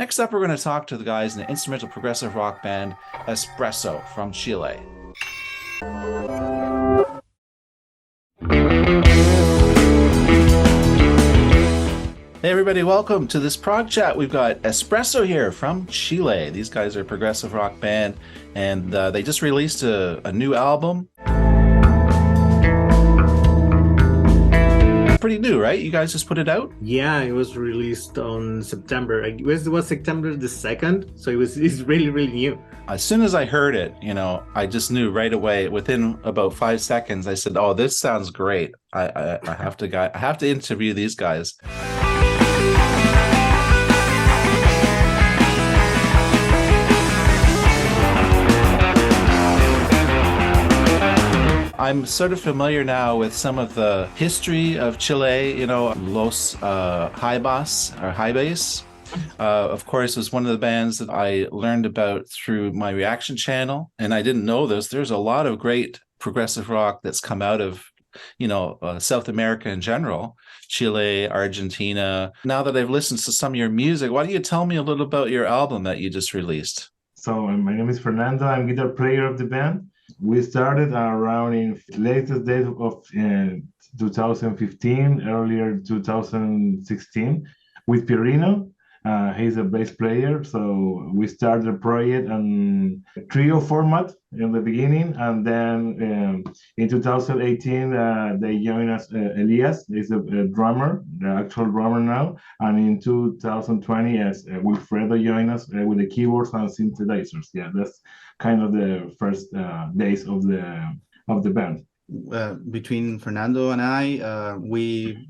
Next up, we're going to talk to the guys in the instrumental progressive rock band Espresso from Chile. Hey everybody, welcome to this Prog Chat. We've got Espresso here from Chile. These guys are a progressive rock band, and they just released a new album. Pretty new, right? You guys just put it out? Yeah, it was released on September. It was September the 2nd, so it's really, really new. As soon as I heard it, I just knew right away. Within about 5 seconds, I said, "Oh, this sounds great. I have to interview these guys." I'm sort of familiar now with some of the history of Chile, Los Jaibas. Of course, was one of the bands that I learned about through my reaction channel. And I didn't know this. There's a lot of great progressive rock that's come out of, South America in general, Chile, Argentina. Now that I've listened to some of your music, why don't you tell me a little about your album that you just released? So my name is Fernando. I'm guitar player of the band. We started around in latest days of 2015, earlier 2016 with Pirino. He's a bass player, so we started a project on trio format in the beginning, and then in 2018 they joined us. Elias is a drummer, the actual drummer now, and in 2020 as Wilfredo joined us with the keyboards and synthesizers. Yeah, that's kind of the first days of the band. Between Fernando and I, we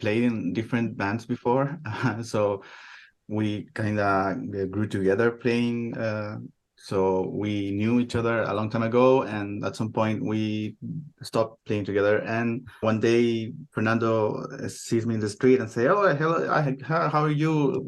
played in different bands before, so we kind of grew together playing. So we knew each other a long time ago, and at some point we stopped playing together. And one day Fernando sees me in the street and say, "Oh, hello, how are you?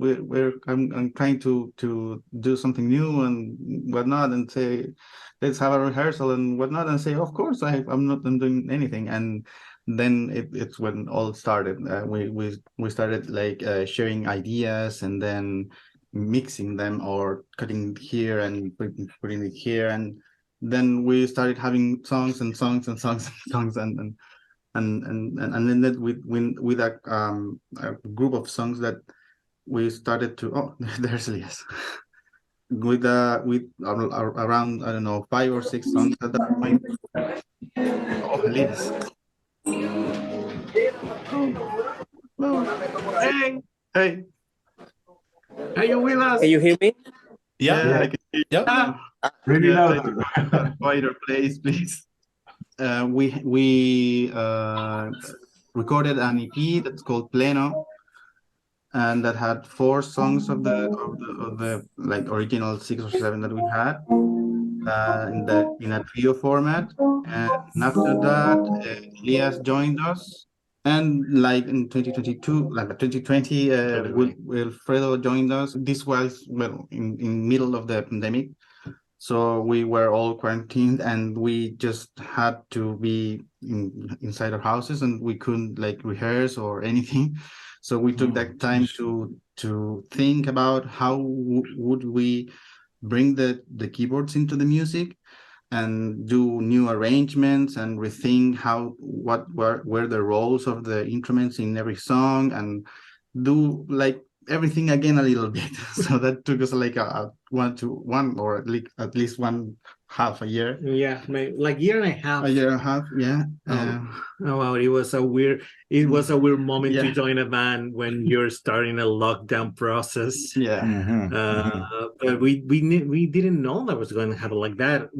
I'm trying to do something new and whatnot," and say, "Let's have a rehearsal and whatnot," and say, "Of course, I'm doing anything." And then it's when all started. We started like sharing ideas and then mixing them or cutting here and putting it here, and then we started having songs and songs and songs and songs and ended with a group of songs that we started to. Oh, there's Elias. with around, I don't know, 5 or 6 songs at that point. Oh, Elias. Hey. Are you with us? Can you hear me? Yeah. I can hear you. Yep. Really loud. Quieter place, please. We recorded an EP that's called Pleno, and that had 4 songs of the like original 6 or 7 that we had in a trio format. And after that, Elias joined us. And like in 2022, like 2020, Wilfredo joined us. This was, in middle of the pandemic. So we were all quarantined and we just had to be inside our houses, and we couldn't like rehearse or anything. So we took that time to think about how would we bring the keyboards into the music and do new arrangements and rethink what were the roles of the instruments in every song, and do like everything again a little bit. So that took us like a one or at least half a year. Yeah, like year and a half. A year and a half, yeah. Oh wow, it was a weird moment to join a band when you're starting a lockdown process. Yeah. But we didn't know that was going to happen like that.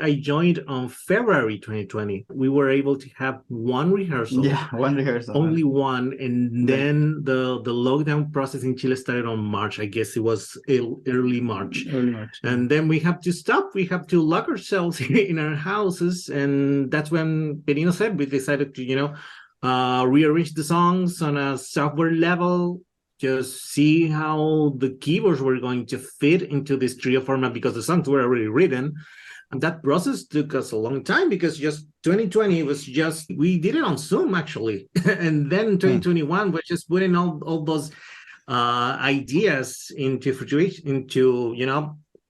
I joined on February 2020. We were able to have one rehearsal. Yeah, one rehearsal. Only one, and then the lockdown process in Chile started on March. I guess it was early March. And then we have to stop. We have to lock ourselves in our houses, and that's when Perino said we decided to rearrange the songs on a software level, just see how the keyboards were going to fit into this trio format, because the songs were already written. And that process took us a long time, because just 2020 was we did it on Zoom actually. And then 2021 we're just putting all those ideas into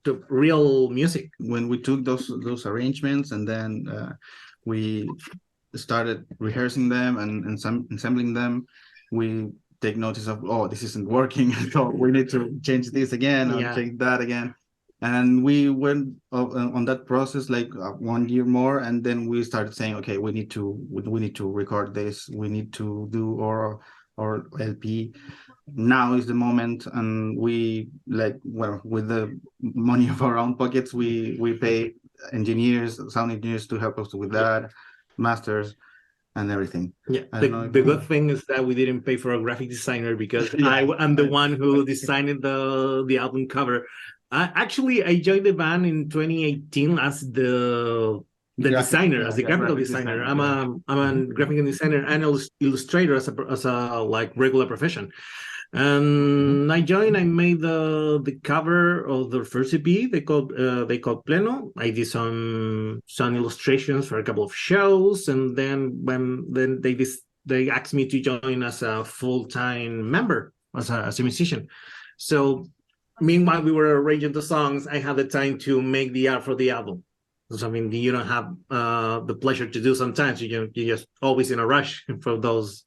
to real music. When we took those arrangements and then we started rehearsing them and ensembling them, we take notice of, oh, this isn't working, so we need to change this again or change that again. And we went on that process like 1 year more, and then we started saying, okay, we need to record this, we need to do our LP. Now is the moment, and we with the money of our own pockets, we pay sound engineers to help us with that, masters and everything. Yeah, the good thing is that we didn't pay for a graphic designer, because I'm the one who designed the album cover. Actually, I joined the band in 2018 as the designer, as the graphical designer. I'm a graphic designer and illustrator as a like regular profession. And I joined. I made the cover of the first EP. They called Pleno. I did some illustrations for a couple of shows, and then they asked me to join as a full-time member, as a musician. So meanwhile we were arranging the songs, I had the time to make the art for the album. So, I mean, you don't have the pleasure to do sometimes. You're just always in a rush for those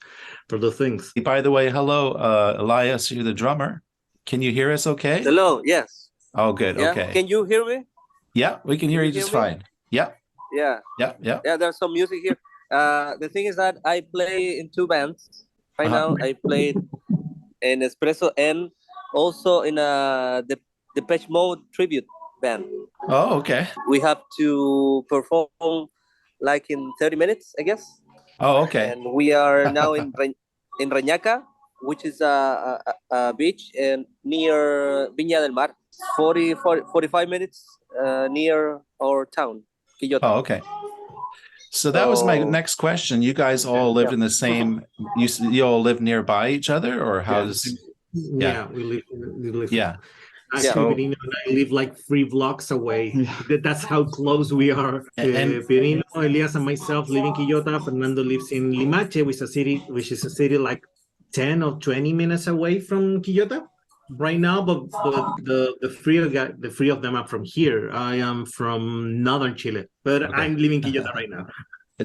things. By the way, hello, Elias, you're the drummer. Can you hear us okay? Hello, yes. Oh, good, Yeah. okay. Can you hear me? Yeah, we can hear you just fine. Yeah. Yeah. Yeah. Yeah, there's some music here. The thing is that I play in two bands. Right now, I played in Espresso and also in a Depeche Mode tribute band. Oh, okay. We have to perform like in 30 minutes, I guess. Oh, okay. And we are now in Reñaca, which is a beach and near Viña del Mar, 45 minutes near our town, Quillota. Oh, okay. So that was my next question. You guys all lived in the same, you all live nearby each other, or how does... Yeah, we live. Yeah. Pirino and I live like 3 blocks away. That's how close we are. Pirino, Elias, and myself live in Quillota. Fernando lives in Limache, which is a city like 10 or 20 minutes away from Quillota right now. But the three of them are from here. I am from northern Chile, but I'm living in Quillota right now.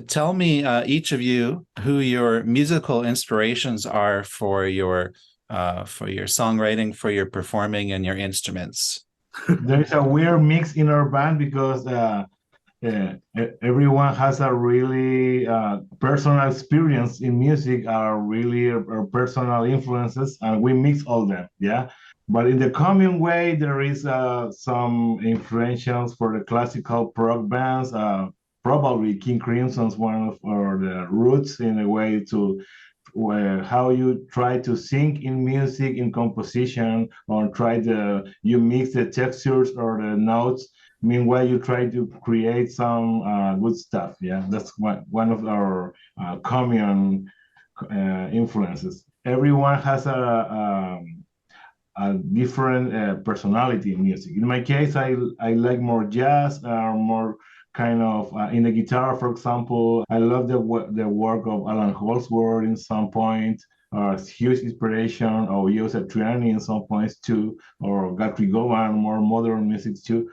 Tell me, each of you, who your musical inspirations are for your songwriting, for your performing, and your instruments. There is a weird mix in our band because everyone has a really personal experience in music, are really personal influences, and we mix all them. Yeah. But in the common way, there is some influentials for the classical prog bands. Probably King Crimson's one of the roots in a way to how you try to sing in music, in composition, or you mix the textures or the notes. Meanwhile, you try to create some good stuff. Yeah, that's one of our common influences. Everyone has a different personality in music. In my case, I like more jazz, more kind of in the guitar, for example. I love the work of Alan Holdsworth in some point, huge inspiration, or Joseph Triani in some points too, or Guthrie Govan, more modern music too.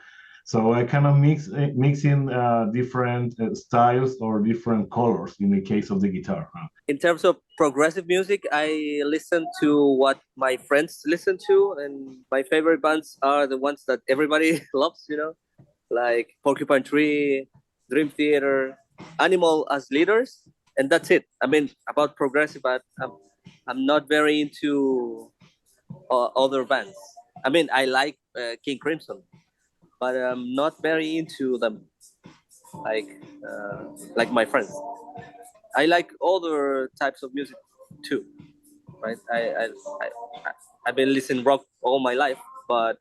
So I kind of mixing different styles or different colors in the case of the guitar. In terms of progressive music, I listen to what my friends listen to, and my favorite bands are the ones that everybody loves, like Porcupine Tree, Dream Theater, Animal as leaders, and that's it. I mean, about progressive, but I'm not very into other bands. I mean, I like King Crimson, but I'm not very into them, like my friends. I like other types of music too, right? I've been listening rock all my life, but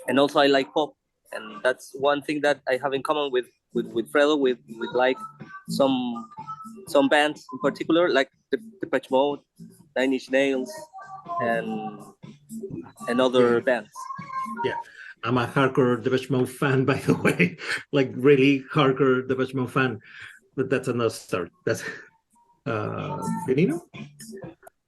and also I like pop, and that's one thing that I have in common with Fredo, with like some bands in particular, like the Depeche Mode, Nine Inch Nails, and other bands. Yeah, I'm a hardcore Depeche Mode fan, by the way, like really hardcore Depeche Mode fan. But that's another story. That's Benino.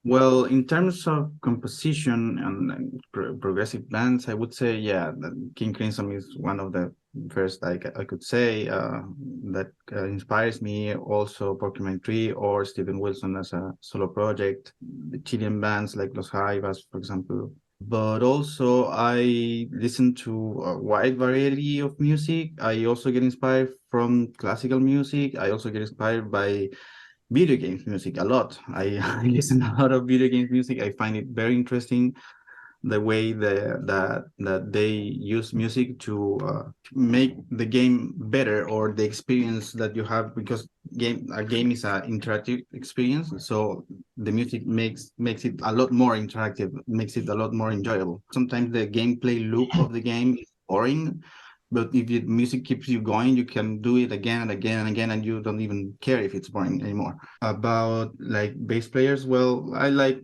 Well, in terms of composition and progressive bands, I would say, yeah, King Crimson is one of the first I could say that inspires me. Also, Porcupine Tree or Steven Wilson as a solo project. The Chilean bands like Los Jaivas, for example. But also, I listen to a wide variety of music. I also get inspired from classical music. I also get inspired by video games music a lot. I listen a lot of video games music. I find it very interesting the way that they use music to make the game better or the experience that you have, because a game is an interactive experience, so the music makes it a lot more interactive, makes it a lot more enjoyable. Sometimes the gameplay loop of the game is boring, but if the music keeps you going, you can do it again and again and again, and you don't even care if it's boring anymore. About like bass players, well, I like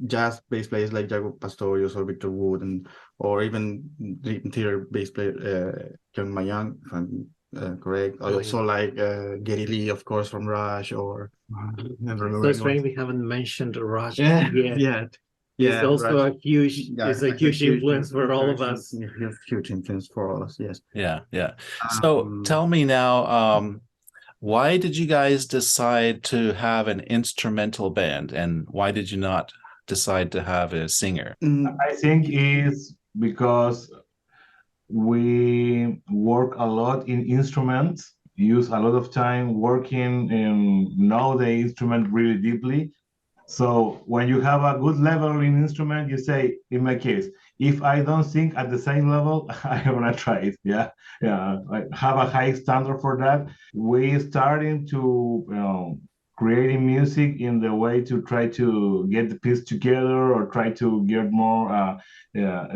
jazz bass players like Jaco Pastorius or Victor Wood, or even the interior bass player John Mayang, if I'm correct. I also like Geddy Lee, of course, from Rush, or never remember. So strange we haven't mentioned Rush Yeah, yet. yeah. It's also Rush. a huge, it's a huge influence for all of us. Huge influence for all of us, yes. Yeah. So tell me now, why did you guys decide to have an instrumental band, and why did you not decide to have a singer? I think it's because we work a lot in instruments, use a lot of time working and know the instrument really deeply. So when you have a good level in instrument, you say, in my case, if I don't sing at the same level, I wanna try it. Yeah. I have a high standard for that. We starting to creating music in the way to try to get the piece together or try to get more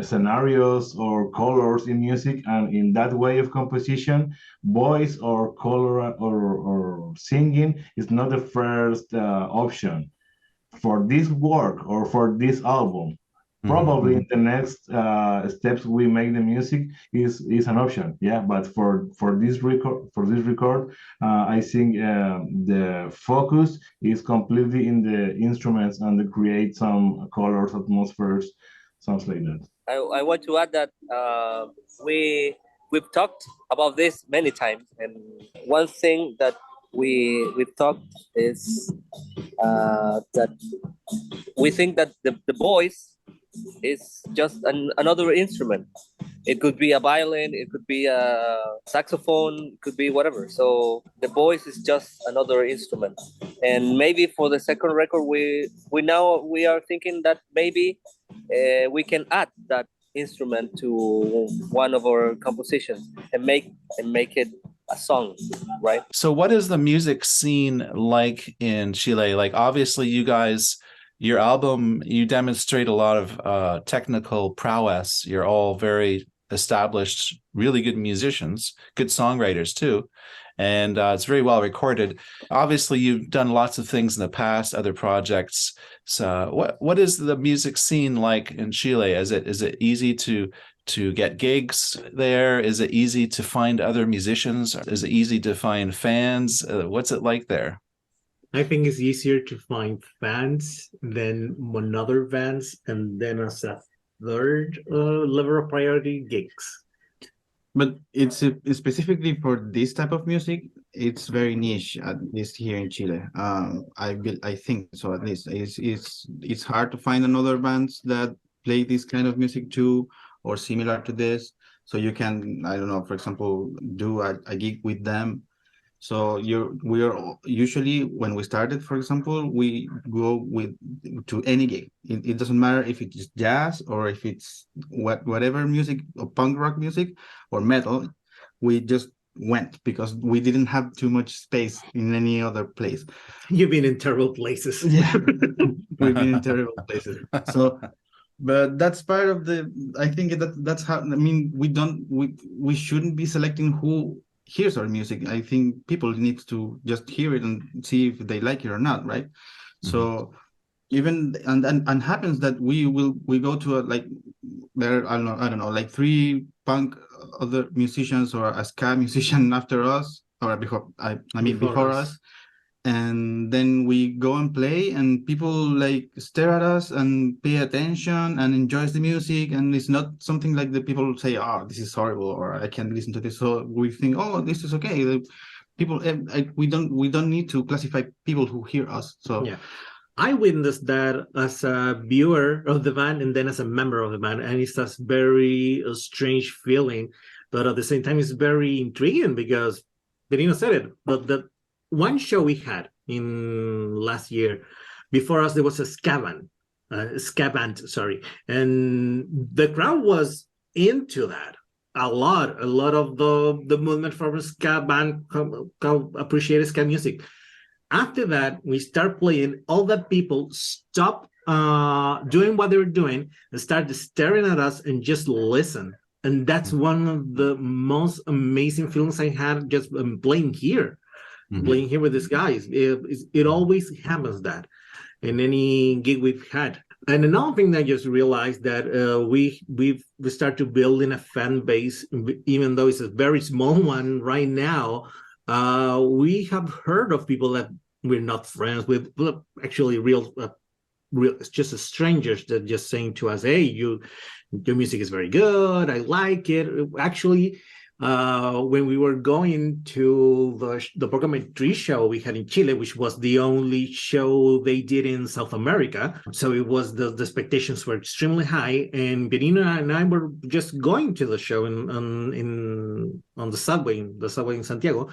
scenarios or colors in music, and in that way of composition, voice or color or singing is not the first option for this work or for this album. Probably in the next steps we make the music is an option, yeah. But for this record, I think the focus is completely in the instruments and to create some colors, atmospheres, something like that. I want to add that we've talked about this many times, and one thing that we've talked is that we think that the voice is just another instrument. It could be a violin, it could be a saxophone, it could be whatever. So the voice is just another instrument. And maybe for the second record, we are thinking that maybe we can add that instrument to one of our compositions and make it a song, right? So what is the music scene like in Chile? Like, obviously you guys, your album, you demonstrate a lot of technical prowess. You're all very established, really good musicians, good songwriters too. And it's very well recorded. Obviously, you've done lots of things in the past, other projects. So what is the music scene like in Chile? Is it easy to get gigs there? Is it easy to find other musicians? Is it easy to find fans? What's it like there? I think it's easier to find fans than another bands, and then as a third level of priority, gigs. But it's specifically for this type of music, it's very niche, at least here in Chile. I think so. At least it's hard to find another bands that play this kind of music too, or similar to this. So you can, I don't know, for example, do a gig with them. So we are usually, when we started, for example, we go to any gig. It doesn't matter if it's jazz or if it's whatever music, or punk rock music or metal. We just went because we didn't have too much space in any other place. You've been in terrible places. Yeah, we've been in terrible places. So, but that's part of I think that's how. I mean, we shouldn't be selecting who hears our music. I think people need to just hear it and see if they like it or not, right? So even and happens that we go to there, I don't know, like 3 punk other musicians or a ska musician after us, or before us. and then we go and play, and people like stare at us and pay attention and enjoys the music, and it's not something like the people say, oh, this is horrible, or I can't listen to this. So we think, oh, this is okay. The people, we don't need to classify people who hear us. So yeah, I witnessed that as a viewer of the band and then as a member of the band, and it's a very strange feeling, but at the same time it's very intriguing because Benino said it, but the one show we had in last year, before us there was a ska band, sorry, and the crowd was into that a lot of the movement from ska band appreciated ska music. After that, we start playing, all the people stop doing what they're doing and start staring at us and just listen. And that's one of the most amazing feelings I had just playing here with these guys. It always happens that in any gig we've had. And another thing that I just realized that we start to build in a fan base, even though it's a very small one right now. We have heard of people that we're not friends with, actually real, it's just strangers that just saying to us, hey, your music is very good, I like it. Actually, when we were going to the documentary show we had in Chile, which was the only show they did in South America, so it was the expectations were extremely high, and Benino and I were just going to the show on the subway in Santiago,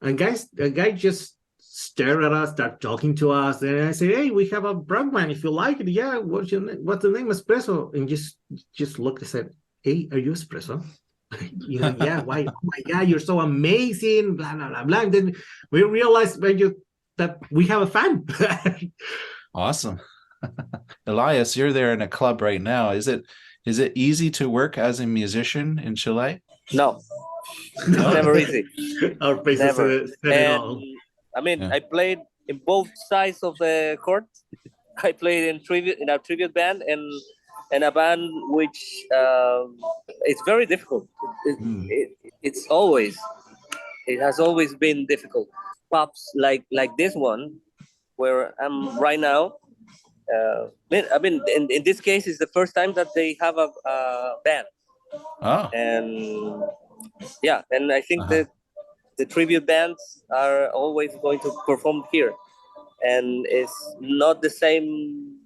and a guy just stared at us, start talking to us, and I said, hey, we have a Prog band if you like it. Yeah, what's the name? Espresso. And just looked and said, hey, are you Espresso? Yeah, why? Oh my God, you're so amazing, blah, blah, blah, blah. And then we realized that we have a fan. Awesome. Elias, you're there in a club right now. Is it easy to work as a musician in Chile? No, it's never easy. Our faces said it all. I mean, I played in both sides of the court. I played in a tribute band and a band which it's very difficult. It has always been difficult. Pops like this one, where I'm right now. I mean, in this case, it's the first time that they have a band. Oh. And yeah, and I think that the tribute bands are always going to perform here, and it's not the same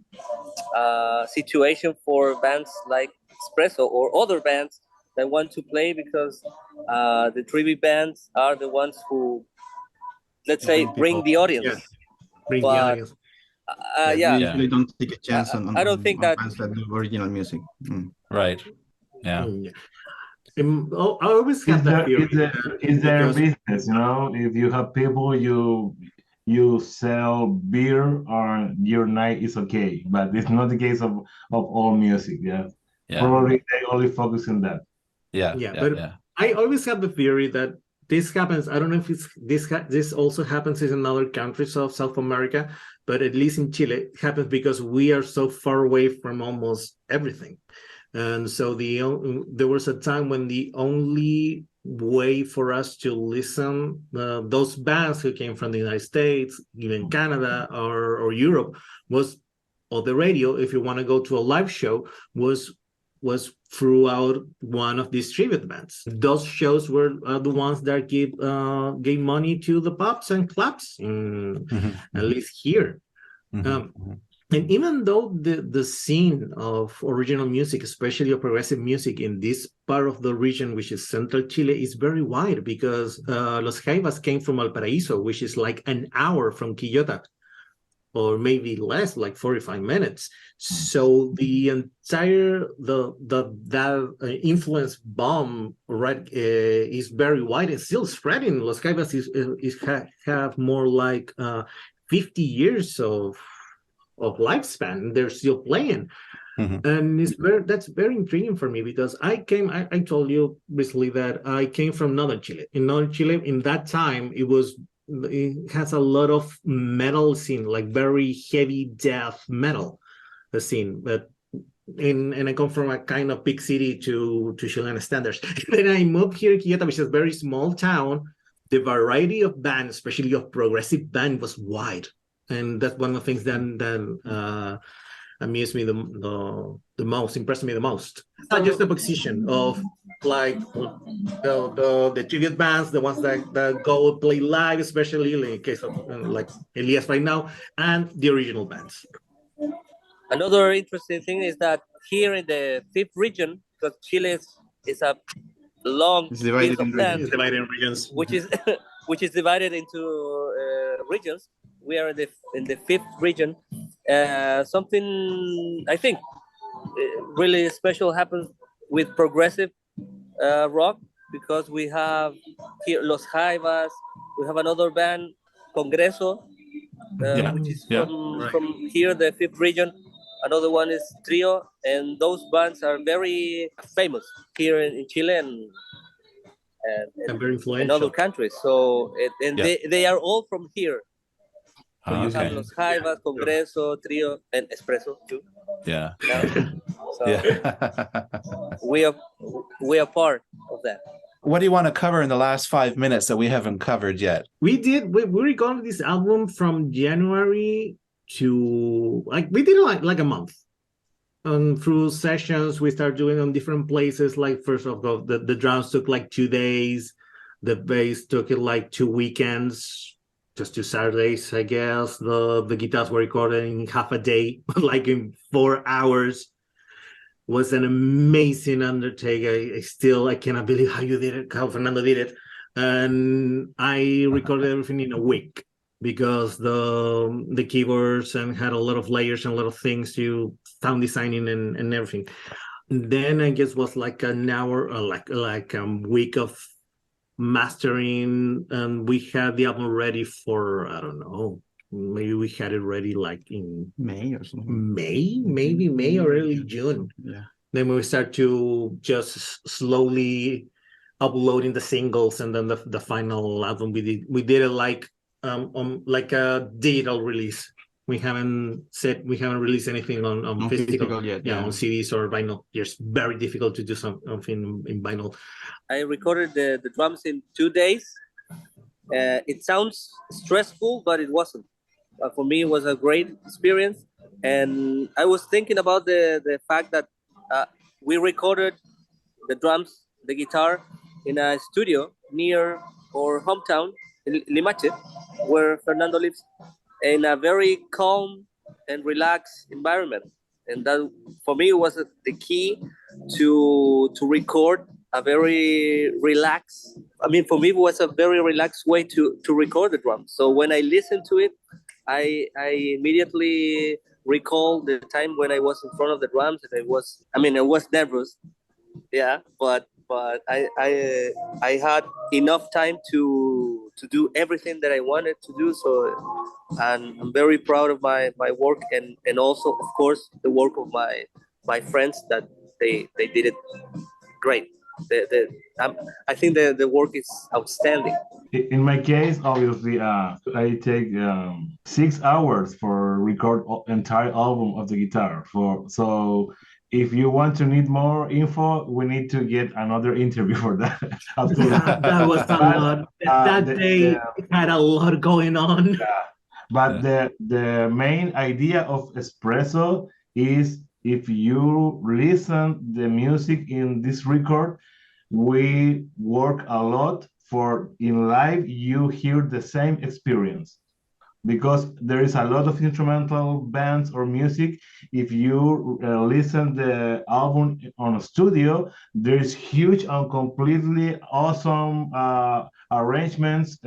situation for bands like Espresso or other bands that want to play, because the tribute bands are the ones who, let's say, bring the audience. Yeah. Bring the audience. We usually don't take a chance on I don't think that bands that do original music. Right. Yeah. I always have that theory. It's their business, you know. If you have people, you sell beer, or your night is okay. But it's not the case of all music. Yeah. Probably they only focus on that. But I always have the theory that this happens. I don't know if this also happens in other countries of South America, but at least in Chile, it happens because we are so far away from almost everything. And so there was a time when the only way for us to listen, those bands who came from the United States, even Canada or Europe, was on the radio. If you want to go to a live show, was throughout one of these tribute bands. Those shows were the ones that gave money to the pubs and clubs, at least here. And even though the scene of original music, especially of progressive music in this part of the region, which is central Chile, is very wide, because Los Jaivas came from Valparaíso, which is like an hour from Quillota, or maybe less, like 45 minutes. So the entire that influence bomb, right, is very wide and still spreading. Los Jaivas have more like 50 years of lifespan. They're still playing. And that's very intriguing for me, because I told you recently that I came from Northern Chile. In Northern Chile, in that time, it has a lot of metal scene, like very heavy death metal scene. But and I come from a kind of big city to Chilean standards. Then I moved here to Quillota, which is a very small town, the variety of bands, especially of progressive band, was wide, and that's one of the things that amused me the most, impressed me the most. Not just the position of like the tribute bands, the ones that go play live, especially in the case of like Elias right now, and the original bands. Another interesting thing is that here in the fifth region, because Chile is a long It's divided piece of in land, It's divided in regions, which is which is divided into regions. We are in the fifth region. Something I think really special happens with progressive rock, because we have here Los Jaivas. We have another band, Congreso, which is from here, the fifth region. Another one is Trio, and those bands are very famous here in Chile and very in influential. other countries. So they are all from here. So you have Los Jaivas, Congreso, Trio, and Espresso too. Yeah. So Yeah. we are part of that. What do you want to cover in the last 5 minutes that we haven't covered yet? We recorded this album from January to we did it like a month. And through sessions we started doing on different places. Like first of all, the drums took like 2 days, the bass took it like 2 weekends, just 2 Saturdays, I guess. The guitars were recorded in half a day, like in 4 hours. Was an amazing undertaking. I cannot believe how you did it, how Fernando did it. And I recorded everything in a week, because the keyboards and had a lot of layers and a lot of things to sound designing and everything. And then I guess was like an hour, like a week of mastering, and we had the album ready for, I don't know, maybe we had it ready like in May or something. Maybe May or early June. Yeah. Then we start to just slowly uploading the singles, and then the final album we did it like like a digital release. We haven't released anything on physical yet. Yeah, on CDs or vinyl. It's very difficult to do something in vinyl. I recorded the drums in 2 days. It sounds stressful, but it wasn't. For me, it was a great experience. And I was thinking about the fact that we recorded the drums, the guitar, in a studio near our hometown, in Limache, where Fernando lives, in a very calm and relaxed environment. And that, for me, was the key to record a very relaxed. I mean, for me, it was a very relaxed way to record the drums. So when I listened to it, I immediately recall the time when I was in front of the drums, and I was nervous, yeah, but I had enough time to do everything that I wanted to do. So, and I'm very proud of my work, and also, of course, the work of my friends, that they did it great. I think the work is outstanding. In my case, obviously, I take 6 hours for record entire album of the guitar. So if you want to need more info, we need to get another interview for that. That was a lot. That day had a lot going on. Yeah. But the main idea of Espresso is, if you listen the music in this record, we work a lot for in live you hear the same experience, because there is a lot of instrumental bands or music. If you listen the album on a studio, there's huge and completely awesome arrangements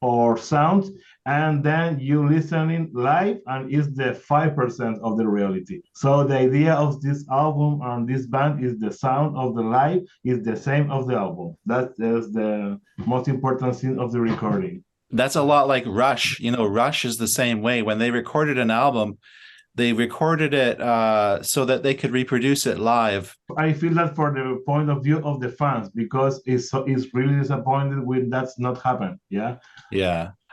or sounds, and then you listening live and it's the 5% of the reality. So the idea of this album and this band is the sound of the live is the same of the album. That is the most important thing of the recording. That's a lot like Rush. Rush is the same way. When they recorded an album, they recorded it so that they could reproduce it live. I feel that for the point of view of the fans, because it's really disappointed when that's not happened. Yeah.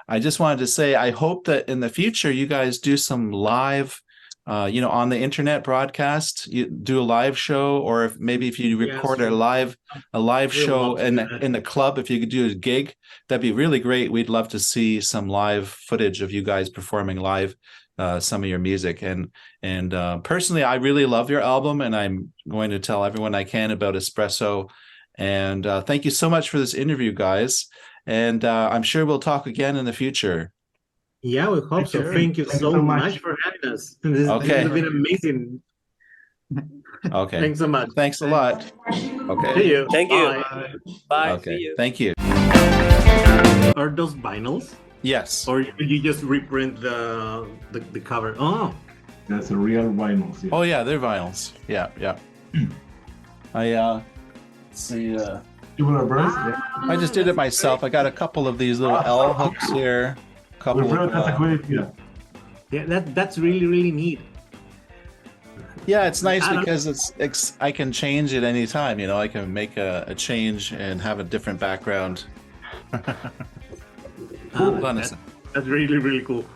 I just wanted to say, I hope that in the future you guys do some live on the internet broadcast, you do a live show, or if you record a live show in the club, if you could do a gig, that'd be really great. We'd love to see some live footage of you guys performing live some of your music. And personally, I really love your album, and I'm going to tell everyone I can about Espresso. And thank you so much for this interview, guys. And I'm sure we'll talk again in the future. Yeah, we hope so. Thank you so much for having us. This has been amazing. Okay. Thanks so much. Thanks a lot. Okay. See you. Thank you. Bye. Bye. Okay. See you. Thank you. Are those vinyls? Yes. Or you just reprint the cover? Oh. That's a real vinyls. Yeah. Oh yeah, they're vinyls. Yeah. I see. Tubular brass. Yeah. I just did it myself. I got a couple of these little L hooks here. Yeah, that's really neat. Yeah, it's nice because I can change it anytime. I can make a change and have a different background. That's really cool.